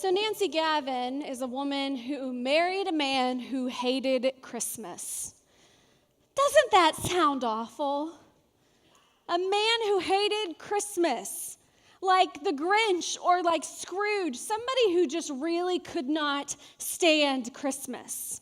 So Nancy Gavin is a woman who married a man who hated Christmas. Doesn't that sound awful? A man who hated Christmas, like the Grinch or like Scrooge, somebody who just really could not stand Christmas.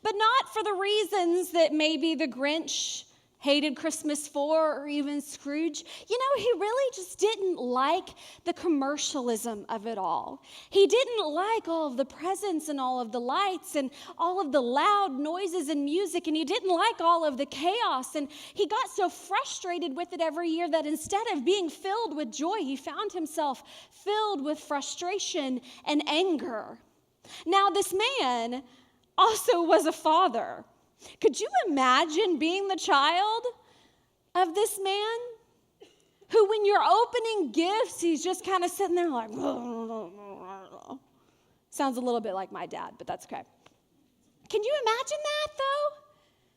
But not for the reasons that maybe the Grinch hated Christmas for, or even Scrooge. You know, he really just didn't like the commercialism of it all. He didn't like all of the presents and all of the lights and all of the loud noises and music, and he didn't like all of the chaos, and he got so frustrated with it every year that instead of being filled with joy, he found himself filled with frustration and anger. Now, this man also was a father. Could you imagine being the child of this man who, when you're opening gifts, he's just kind of sitting there like, sounds a little bit like my dad, but that's okay. Can you imagine that, though?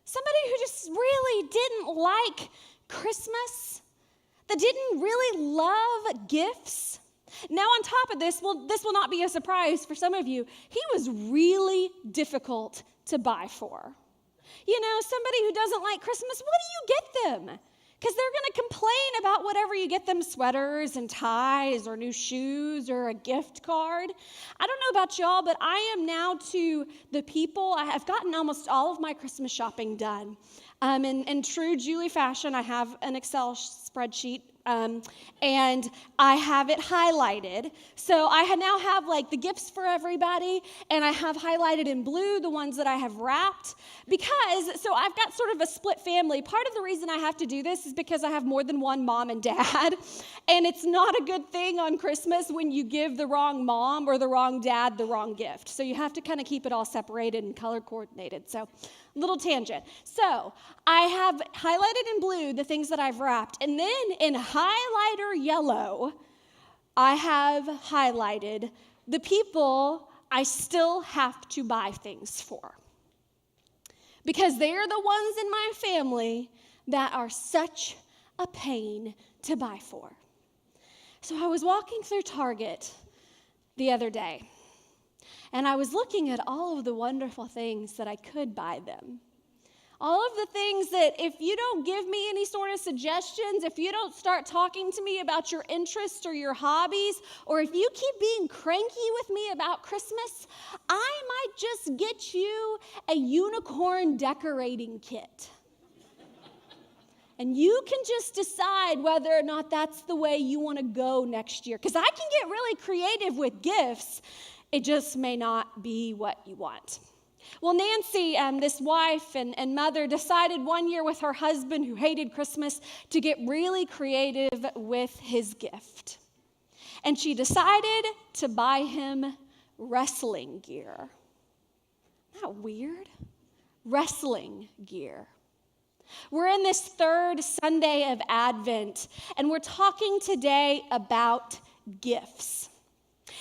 Somebody who just really didn't like Christmas, that didn't really love gifts. Now, on top of this, this will not be a surprise for some of you, he was really difficult to buy for. You know, somebody who doesn't like Christmas, what do you get them? Because they're going to complain about whatever you get them, sweaters and ties or new shoes or a gift card. I don't know about y'all, but I am now to the people, I have gotten almost all of my Christmas shopping done. In true Julie fashion, I have an Excel spreadsheet and I have it highlighted. So I now have like the gifts for everybody, and I have highlighted in blue the ones that I have wrapped so I've got sort of a split family. Part of the reason I have to do this is because I have more than one mom and dad, and it's not a good thing on Christmas when you give the wrong mom or the wrong dad the wrong gift. So you have to kind of keep it all separated and color coordinated. So little tangent. So I have highlighted in blue the things that I've wrapped, and then in highlighter yellow, I have highlighted the people I still have to buy things for. Because they are the ones in my family that are such a pain to buy for. So I was walking through Target the other day, and I was looking at all of the wonderful things that I could buy them. All of the things that if you don't give me any sort of suggestions, if you don't start talking to me about your interests or your hobbies, or if you keep being cranky with me about Christmas, I might just get you a unicorn decorating kit. And you can just decide whether or not that's the way you want to go next year. Because I can get really creative with gifts. It just may not be what you want. Well, Nancy, this wife and mother, decided one year with her husband who hated Christmas to get really creative with his gift. And she decided to buy him wrestling gear. Isn't that weird? Wrestling gear. We're in this third Sunday of Advent, and we're talking today about gifts.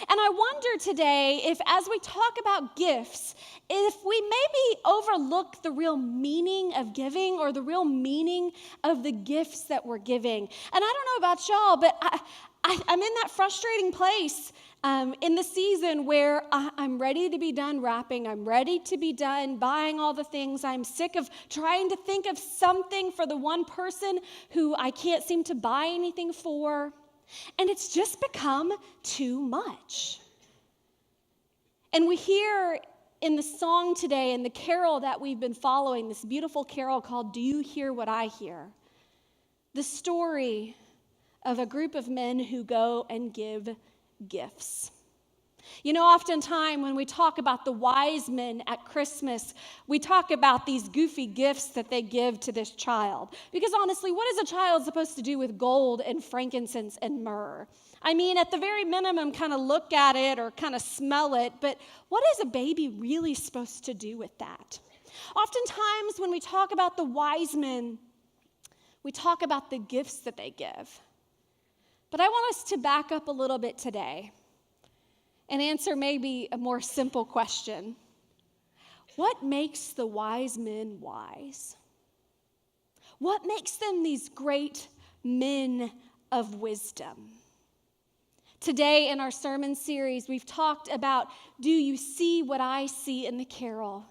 And I wonder today if, as we talk about gifts, if we maybe overlook the real meaning of giving or the real meaning of the gifts that we're giving. And I don't know about y'all, but I'm in that frustrating place in the season where I'm ready to be done wrapping. I'm ready to be done buying all the things. I'm sick of trying to think of something for the one person who I can't seem to buy anything for. And it's just become too much. And we hear in the song today, in the carol that we've been following, this beautiful carol called Do You Hear What I Hear? The story of a group of men who go and give gifts. You know, oftentimes when we talk about the wise men at Christmas, we talk about these goofy gifts that they give to this child. Because honestly, what is a child supposed to do with gold and frankincense and myrrh? I mean, at the very minimum, kind of look at it or kind of smell it, but what is a baby really supposed to do with that? Oftentimes when we talk about the wise men, we talk about the gifts that they give. But I want us to back up a little bit today and answer maybe a more simple question. What makes the wise men wise? What makes them these great men of wisdom? Today in our sermon series, we've talked about, do you see what I see in the carol?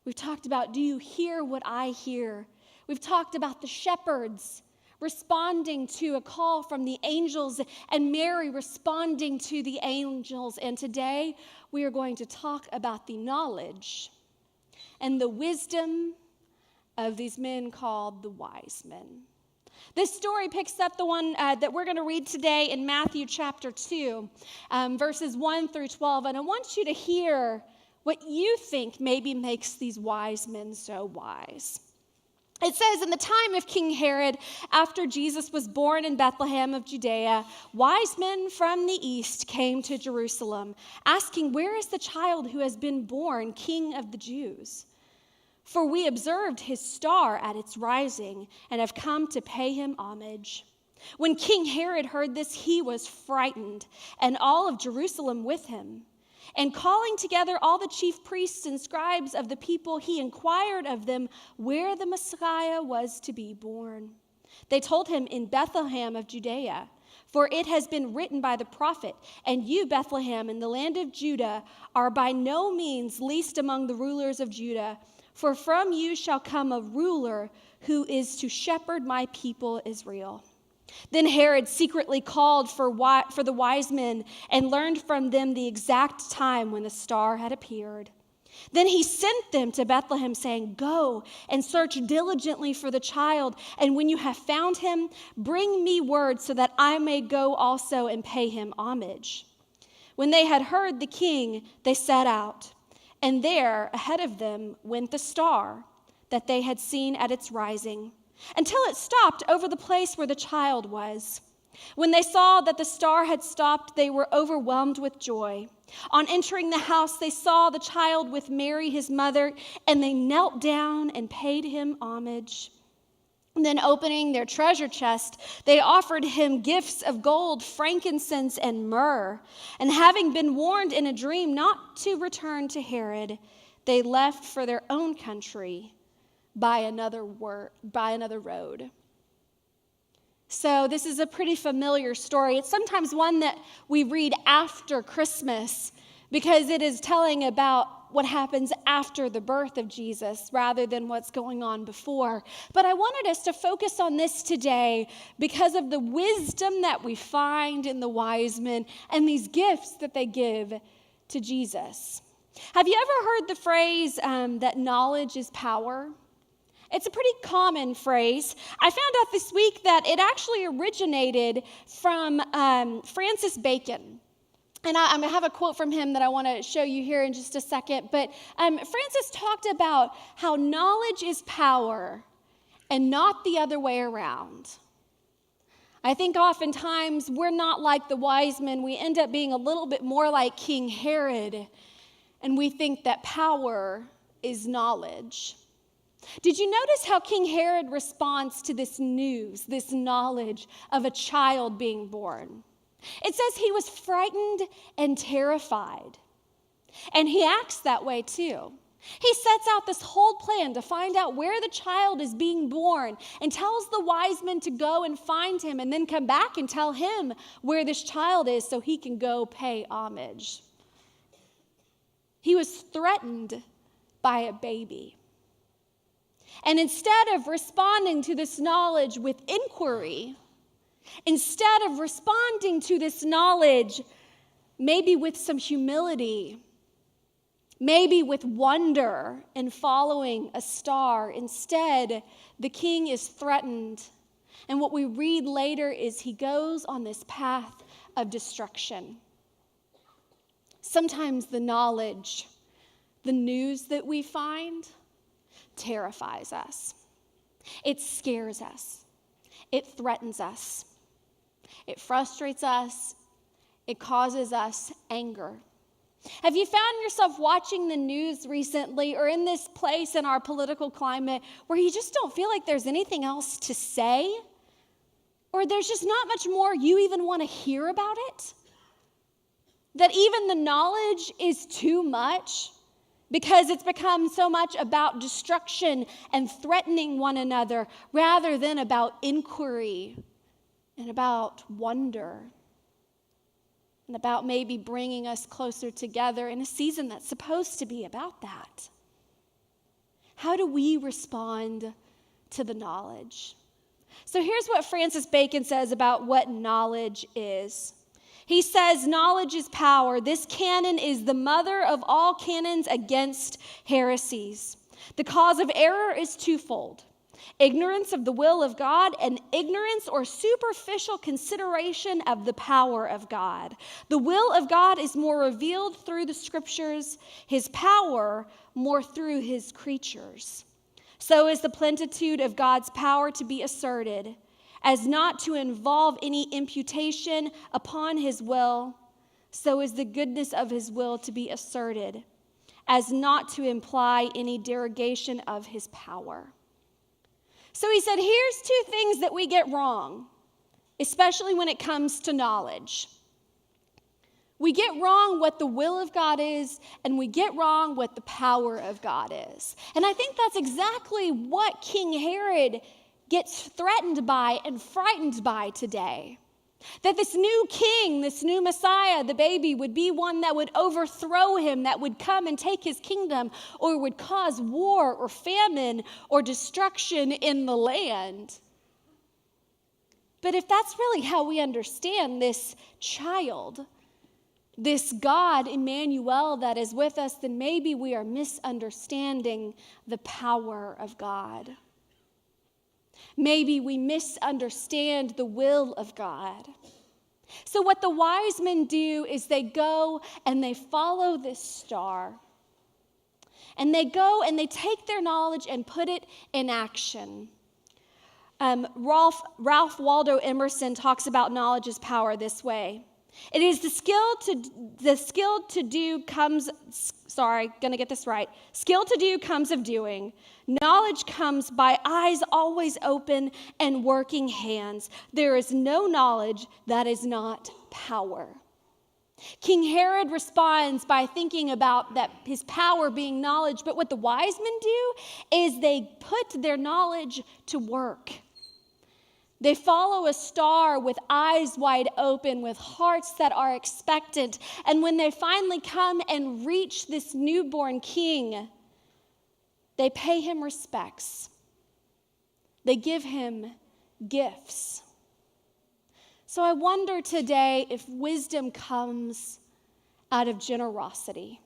We've talked about, do you hear what I hear? We've talked about the shepherds responding to a call from the angels and Mary responding to the angels. And today we are going to talk about the knowledge and the wisdom of these men called the wise men. This story picks up the one that we're going to read today in Matthew chapter 2, verses 1 through 12. And I want you to hear what you think maybe makes these wise men so wise. It says, in the time of King Herod, after Jesus was born in Bethlehem of Judea, wise men from the east came to Jerusalem, asking, "Where is the child who has been born King of the Jews? For we observed his star at its rising and have come to pay him homage." When King Herod heard this, he was frightened, and all of Jerusalem with him. And calling together all the chief priests and scribes of the people, he inquired of them where the Messiah was to be born. They told him, "In Bethlehem of Judea, for it has been written by the prophet, 'And you, Bethlehem, in the land of Judah, are by no means least among the rulers of Judah. For from you shall come a ruler who is to shepherd my people Israel.'" Then Herod secretly called for the wise men and learned from them the exact time when the star had appeared. Then he sent them to Bethlehem, saying, "Go and search diligently for the child, and when you have found him, bring me word so that I may go also and pay him homage." When they had heard the king, they set out. And there, ahead of them, went the star that they had seen at its rising, until it stopped over the place where the child was. When they saw that the star had stopped, they were overwhelmed with joy. On entering the house, they saw the child with Mary, his mother, and they knelt down and paid him homage. And then opening their treasure chest, they offered him gifts of gold, frankincense, and myrrh. And having been warned in a dream not to return to Herod, they left for their own country by another road. So this is a pretty familiar story. It's sometimes one that we read after Christmas because it is telling about what happens after the birth of Jesus rather than what's going on before. But I wanted us to focus on this today because of the wisdom that we find in the wise men and these gifts that they give to Jesus. Have you ever heard the phrase that knowledge is power? It's a pretty common phrase. I found out this week that it actually originated from Francis Bacon. And I'm going to have a quote from him that I want to show you here in just a second. But Francis talked about how knowledge is power and not the other way around. I think oftentimes we're not like the wise men. We end up being a little bit more like King Herod. And we think that power is knowledge. Did you notice how King Herod responds to this news, this knowledge of a child being born? It says he was frightened and terrified. And he acts that way too. He sets out this whole plan to find out where the child is being born and tells the wise men to go and find him and then come back and tell him where this child is so he can go pay homage. He was threatened by a baby. And instead of responding to this knowledge with inquiry, instead of responding to this knowledge maybe with some humility, maybe with wonder and following a star, instead the king is threatened. And what we read later is he goes on this path of destruction. Sometimes the knowledge, the news that we find, terrifies us. It scares us. It threatens us. It frustrates us. It causes us anger. Have you found yourself watching the news recently or in this place in our political climate where you just don't feel like there's anything else to say? Or there's just not much more you even want to hear about it? That even the knowledge is too much? Because it's become so much about destruction and threatening one another rather than about inquiry and about wonder. and about maybe bringing us closer together in a season that's supposed to be about that. How do we respond to the knowledge? So here's what Francis Bacon says about what knowledge is. He says, knowledge is power. This canon is the mother of all canons against heresies. The cause of error is twofold: ignorance of the will of God and ignorance or superficial consideration of the power of God. The will of God is more revealed through the scriptures, his power more through his creatures. So is the plenitude of God's power to be asserted, as not to involve any imputation upon his will. So is the goodness of his will to be asserted, as not to imply any derogation of his power. So he said, here's two things that we get wrong, especially when it comes to knowledge. We get wrong what the will of God is, and we get wrong what the power of God is. And I think that's exactly what King Herod gets threatened by and frightened by today. That this new king, this new Messiah, the baby, would be one that would overthrow him, that would come and take his kingdom, or would cause war or famine or destruction in the land. But if that's really how we understand this child, this God, Emmanuel, that is with us, then maybe we are misunderstanding the power of God. Maybe we misunderstand the will of God. So what the wise men do is they go and they follow this star. And they go and they take their knowledge and put it in action. Ralph Waldo Emerson talks about knowledge as power this way. It is skill to do comes of doing. Knowledge comes by eyes always open and working hands. There is no knowledge that is not power. King Herod responds by thinking about that his power being knowledge, but what the wise men do is they put their knowledge to work. They follow a star with eyes wide open, with hearts that are expectant. And when they finally come and reach this newborn king, they pay him respects. They give him gifts. So I wonder today if wisdom comes out of generosity.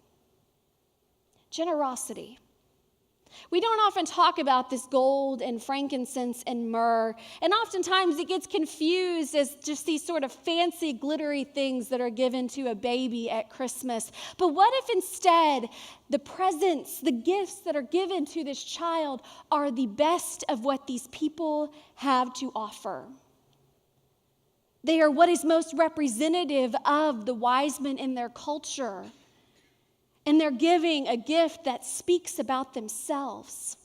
Generosity. We don't often talk about this gold and frankincense and myrrh, and oftentimes it gets confused as just these sort of fancy, glittery things that are given to a baby at Christmas. But what if instead the presents, the gifts that are given to this child are the best of what these people have to offer? They are what is most representative of the wise men in their culture. And they're giving a gift that speaks about themselves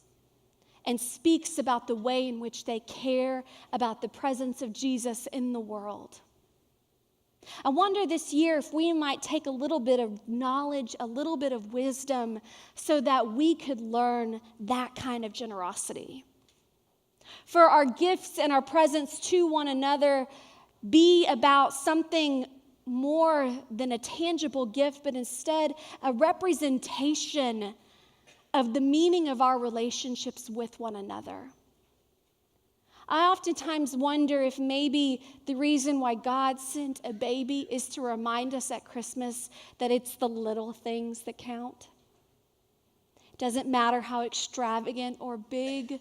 and speaks about the way in which they care about the presence of Jesus in the world. I wonder this year if we might take a little bit of knowledge, a little bit of wisdom, so that we could learn that kind of generosity. For our gifts and our presents to one another be about something more than a tangible gift, but instead a representation of the meaning of our relationships with one another. I oftentimes wonder if maybe the reason why God sent a baby is to remind us at Christmas that it's the little things that count. It doesn't matter how extravagant or big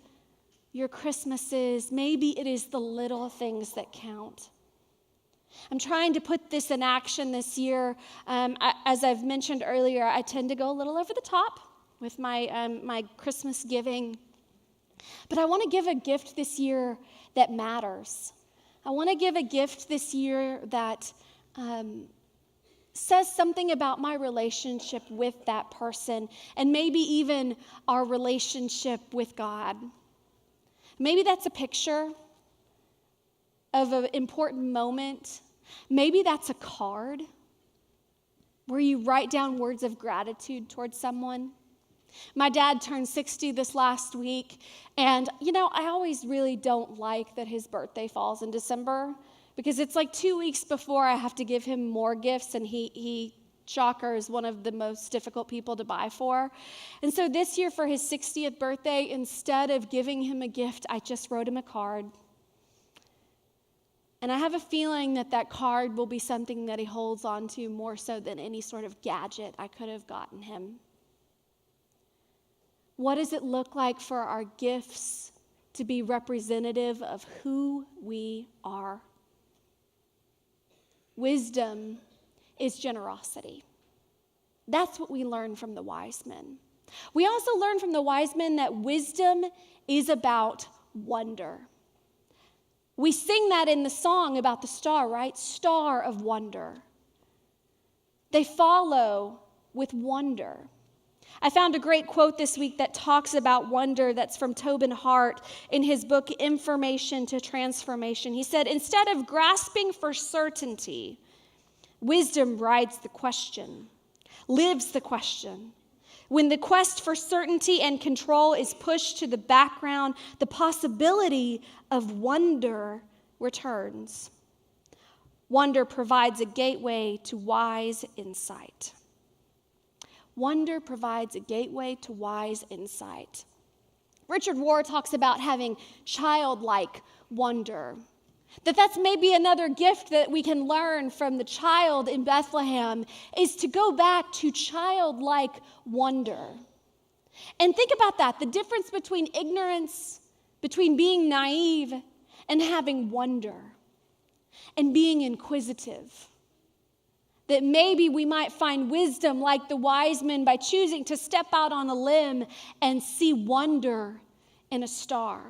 your Christmas is, maybe it is the little things that count. I'm trying to put this in action this year. As I've mentioned earlier, I tend to go a little over the top with my Christmas giving. But I want to give a gift this year that matters. I want to give a gift this year that says something about my relationship with that person, and maybe even our relationship with God. Maybe that's a picture of an important moment. Maybe that's a card where you write down words of gratitude towards someone. My dad turned 60 this last week, and I always really don't like that his birthday falls in December. because it's like 2 weeks before I have to give him more gifts, and he shocker, is one of the most difficult people to buy for. And so this year for his 60th birthday, instead of giving him a gift, I just wrote him a card. And I have a feeling that that card will be something that he holds on to more so than any sort of gadget I could have gotten him. What does it look like for our gifts to be representative of who we are? Wisdom is generosity. That's what we learn from the wise men. We also learn from the wise men that wisdom is about wonder. We sing that in the song about the star, right? Star of wonder. They follow with wonder. I found a great quote this week that talks about wonder that's from Tobin Hart in his book, Information to Transformation. He said, instead of grasping for certainty, wisdom rides the question, lives the question. When the quest for certainty and control is pushed to the background, the possibility of wonder returns. Wonder provides a gateway to wise insight. Wonder provides a gateway to wise insight. Richard Rohr talks about having childlike wonder. That's maybe another gift that we can learn from the child in Bethlehem, is to go back to childlike wonder. And think about that, the difference between ignorance, between being naive and having wonder, and being inquisitive. That maybe we might find wisdom like the wise men by choosing to step out on a limb and see wonder in a star.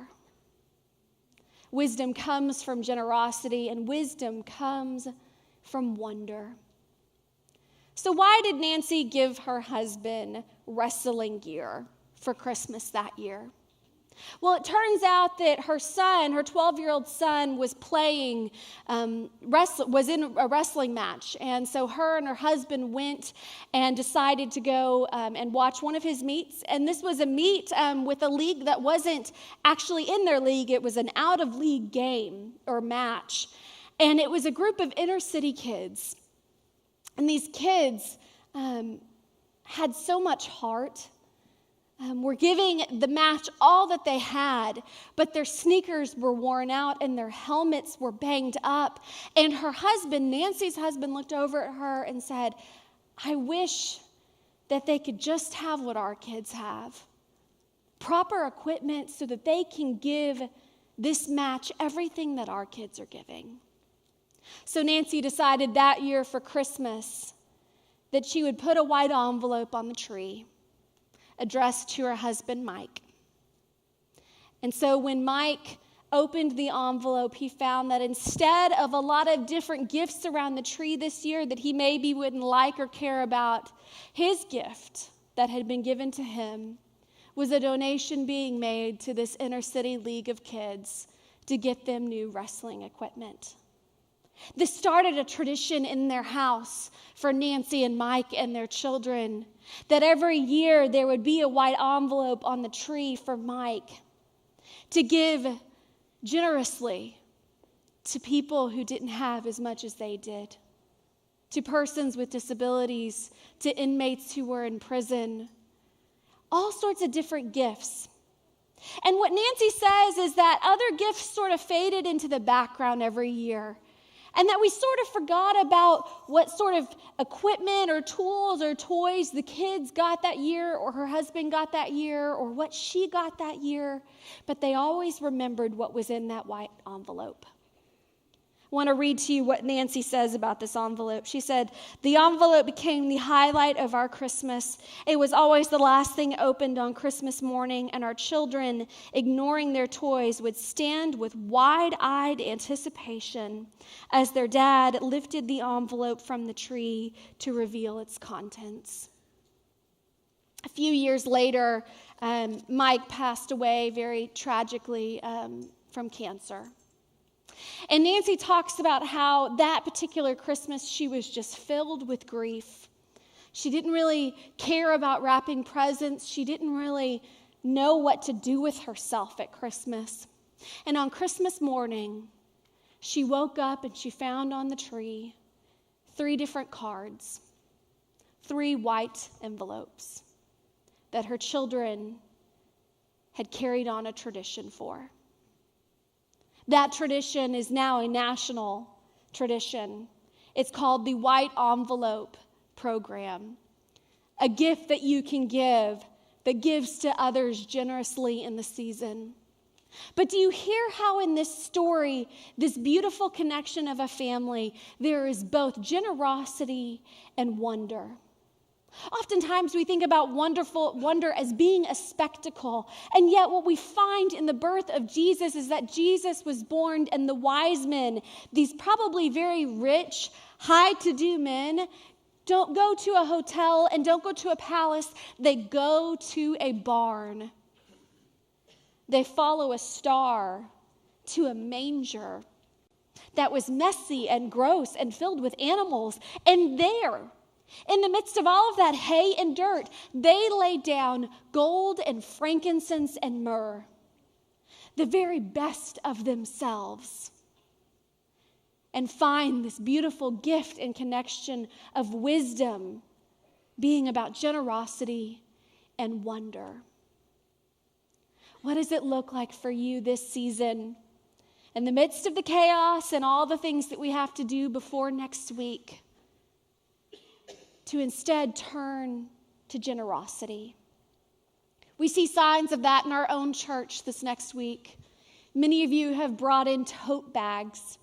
Wisdom comes from generosity, and wisdom comes from wonder. So why did Nancy give her husband wrestling gear for Christmas that year? Well, it turns out that her son, her 12-year-old son, was playing, was in a wrestling match. And so her and her husband went and decided to go and watch one of his meets. And this was a meet with a league that wasn't actually in their league. It was an out-of-league game or match. And it was a group of inner-city kids. And these kids had so much heart. Were giving the match all that they had, but their sneakers were worn out and their helmets were banged up. And her husband, Nancy's husband, looked over at her and said, I wish that they could just have what our kids have. Proper equipment so that they can give this match everything that our kids are giving. So Nancy decided that year for Christmas that she would put a white envelope on the tree addressed to her husband, Mike. And so when Mike opened the envelope, he found that instead of a lot of different gifts around the tree this year that he maybe wouldn't like or care about, his gift that had been given to him was a donation being made to this inner city league of kids to get them new wrestling equipment. This started a tradition in their house for Nancy and Mike and their children, that every year there would be a white envelope on the tree for Mike to give generously to people who didn't have as much as they did, to persons with disabilities, to inmates who were in prison, all sorts of different gifts. And what Nancy says is that other gifts sort of faded into the background every year. And that we sort of forgot about what sort of equipment or tools or toys the kids got that year, or her husband got that year, or what she got that year. But they always remembered what was in that white envelope. I want to read to you what Nancy says about this envelope. She said, the envelope became the highlight of our Christmas. It was always the last thing opened on Christmas morning, and our children, ignoring their toys, would stand with wide-eyed anticipation as their dad lifted the envelope from the tree to reveal its contents. A few years later, Mike passed away very tragically from cancer. And Nancy talks about how that particular Christmas she was just filled with grief. She didn't really care about wrapping presents. She didn't really know what to do with herself at Christmas. And on Christmas morning, she woke up and she found on the tree 3 different cards, 3 white envelopes that her children had carried on a tradition for. That tradition is now a national tradition. It's called the White Envelope Program, a gift that you can give that gives to others generously in the season. But do you hear how in this story, this beautiful connection of a family, there is both generosity and wonder? Oftentimes we think about wonder as being a spectacle, and yet what we find in the birth of Jesus is that Jesus was born, and the wise men, these probably very rich, high-to-do men, don't go to a hotel and don't go to a palace. They go to a barn. They follow a star to a manger that was messy and gross and filled with animals. And there, in the midst of all of that hay and dirt, they lay down gold and frankincense and myrrh, the very best of themselves, and find this beautiful gift and connection of wisdom being about generosity and wonder. What does it look like for you this season, in the midst of the chaos and all the things that we have to do before next week, to instead turn to generosity? We see signs of that in our own church this next week. Many of you have brought in tote bags.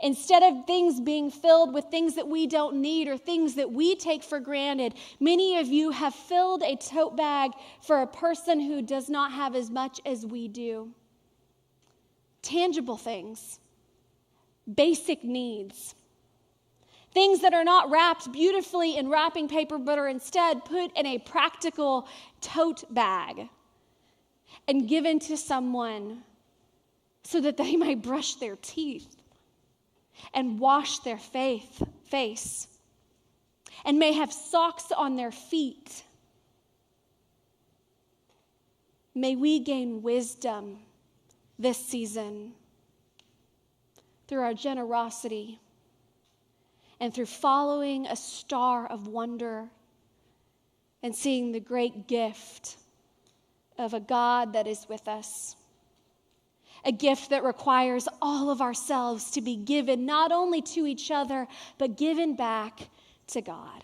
Instead of things being filled with things that we don't need or things that we take for granted, many of you have filled a tote bag for a person who does not have as much as we do. Tangible things, basic needs, things that are not wrapped beautifully in wrapping paper, but are instead put in a practical tote bag and given to someone so that they might brush their teeth and wash their face, and may have socks on their feet. May we gain wisdom this season through our generosity and through following a star of wonder and seeing the great gift of a God that is with us. A gift that requires all of ourselves to be given not only to each other, but given back to God.